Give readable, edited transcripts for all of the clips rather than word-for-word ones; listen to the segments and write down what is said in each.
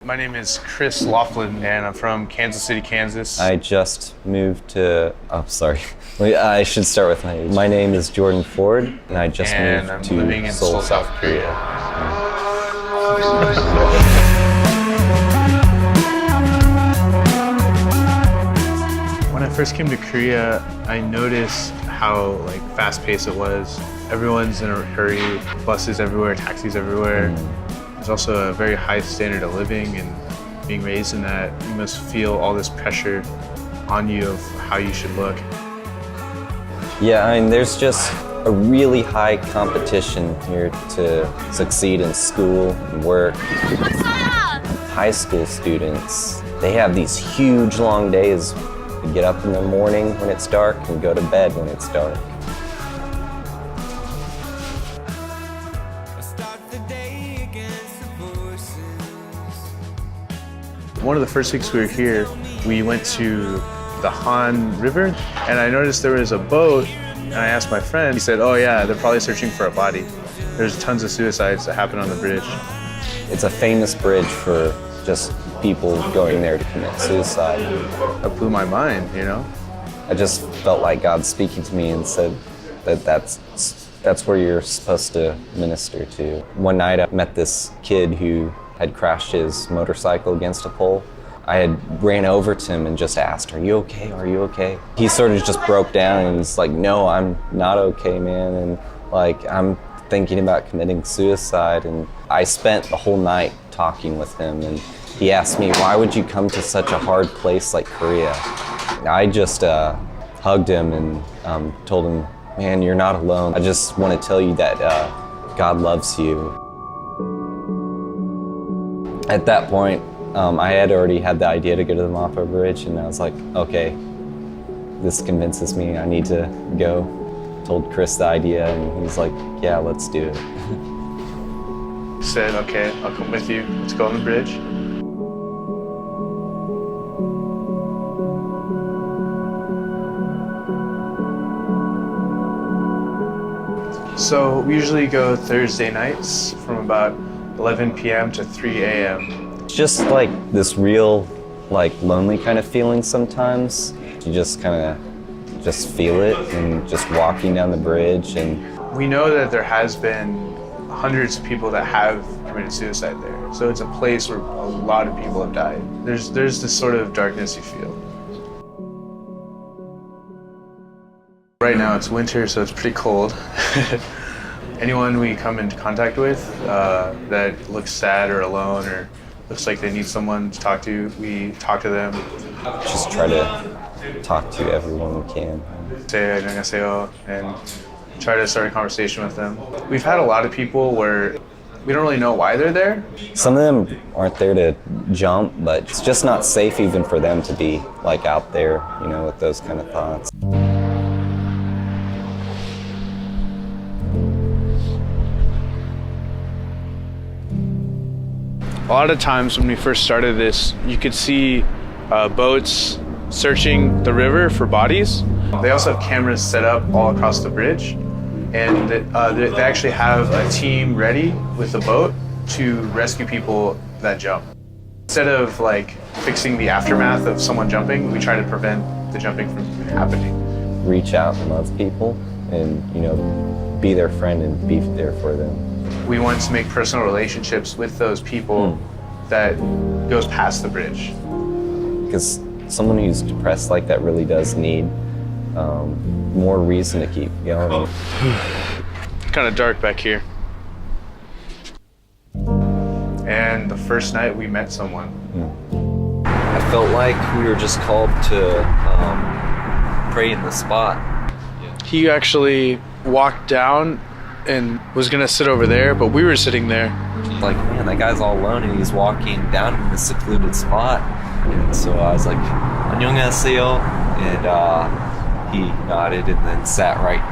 My name is Chrislofland, and I'm from Kansas City, Kansas. I just moved to, I should start with my age. My name is Jordan Ford, and I just moved to living in Seoul, South Korea. When I first came to Korea, I noticed how fast-paced it was. Everyone's in a hurry, buses everywhere, taxis everywhere. There's also a very high standard of living, and being raised in that, you must feel all this pressure on you of how you should look. Yeah, I mean, there's just a really high competition here to succeed in school and work. High school students, they have these huge long days. They get up in the morning when it's dark and go to bed when it's dark. One of the first weeks we were here, we went to the Han River, and I noticed there was a boat, and I asked my friend, he said, oh yeah, they're probably searching for a body. There's tons of suicides that happen on the bridge. It's a famous bridge for just people going there to commit suicide. That blew my mind, you know? I just felt like God speaking to me and said that that's where you're supposed to minister to. One night I met this kid who had crashed his motorcycle against a pole. I had ran over to him and just asked, are you okay? Are you okay? He sort of just broke down and he's like, no, I'm not okay, man. And I'm thinking about committing suicide. And I spent the whole night talking with him, and he asked me, why would you come to such a hard place like Korea? And I just hugged him and told him, man, you're not alone. I just want to tell you that God loves you. At that point, I had already had the idea to go to the Mapa Bridge, and I was like, okay, this convinces me, I need to go. Told Chris the idea, and he's like, yeah, let's do it. Said, okay, I'll come with you. Let's go on the bridge. So we usually go Thursday nights from about 11 p.m. to 3 a.m. It's just like this real, lonely kind of feeling sometimes. You just kind of just feel it, and just walking down the bridge. And we know that there has been hundreds of people that have committed suicide there. So it's a place where a lot of people have died. There's this sort of darkness you feel. Right now it's winter, so it's pretty cold. Anyone we come into contact with that looks sad or alone or looks like they need someone to talk to, we talk to them. Just try to talk to everyone we can. Say 안녕하세요 and try to start a conversation with them. We've had a lot of people where we don't really know why they're there. Some of them aren't there to jump, but it's just not safe even for them to be out there, with those kind of thoughts. A lot of times when we first started this, you could see boats searching the river for bodies. They also have cameras set up all across the bridge, and they actually have a team ready with a boat to rescue people that jump. Instead of fixing the aftermath of someone jumping, we try to prevent the jumping from happening. Reach out and love people, and be their friend and be there for them. We want to make personal relationships with those people that goes past the bridge. Because someone who's depressed like that really does need more reason to keep going. Kind of dark back here. And the first night we met someone. I felt like we were just called to pray in the spot. He actually walked down and was gonna sit over there, but we were sitting there. Like, man, that guy's all alone and he's walking down in this secluded spot. And so I was like, 안녕하세요, and he nodded and then sat right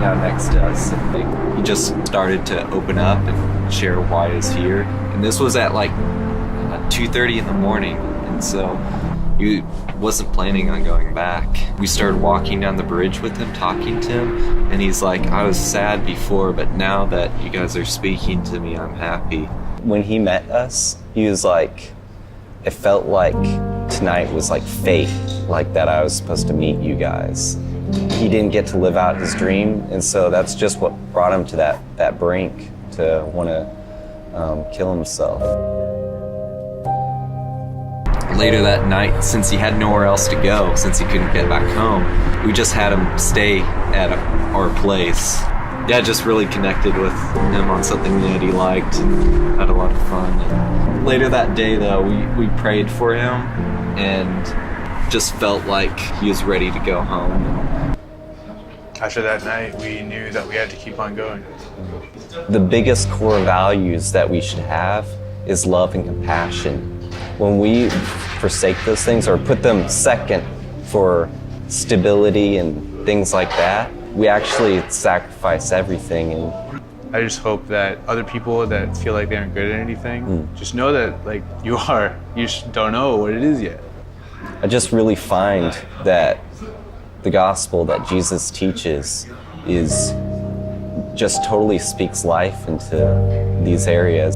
down next to us. And he just started to open up and share why he's here. And this was at 2:30 in the morning, and so he wasn't planning on going back. We started walking down the bridge with him, talking to him, and he's like, I was sad before, but now that you guys are speaking to me, I'm happy. When he met us, he was like, it felt like tonight was like fate, like that I was supposed to meet you guys. He didn't get to live out his dream, and so that's just what brought him to that brink, to want to kill himself. Later that night, since he had nowhere else to go, since he couldn't get back home, we just had him stay at our place. Yeah, just really connected with him on something that he liked and had a lot of fun. And later that day, though, we prayed for him and just felt like he was ready to go home. After that night, we knew that we had to keep on going. The biggest core values that we should have is love and compassion. When we forsake those things or put them second for stability and things like that, we actually sacrifice everything. And I just hope that other people that feel like they aren't good at anything, just know that like you are. You just don't know what it is yet. I just really find that the gospel that Jesus teaches is just totally speaks life into these areas.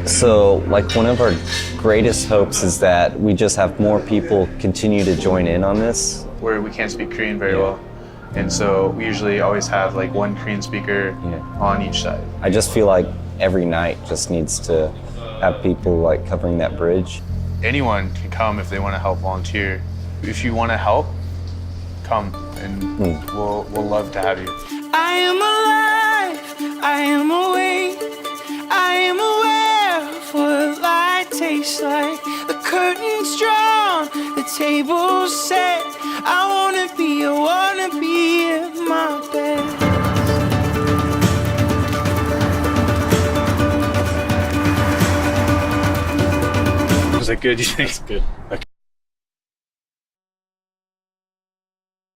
So, like, one of our greatest hopes is that we just have more people continue to join in on this. Where we can't speak Korean very well. And so we usually always have like one Korean speaker on each side. I just feel like every night just needs to have people like covering that bridge. Anyone can come if they want to help volunteer. If you want to help, come and we'll love to have you. I am alive, I am awake, I am aware of what light tastes like. The curtain's drawn, the table's set. I wanna be at my best. Was that good, you think? It's good. Okay.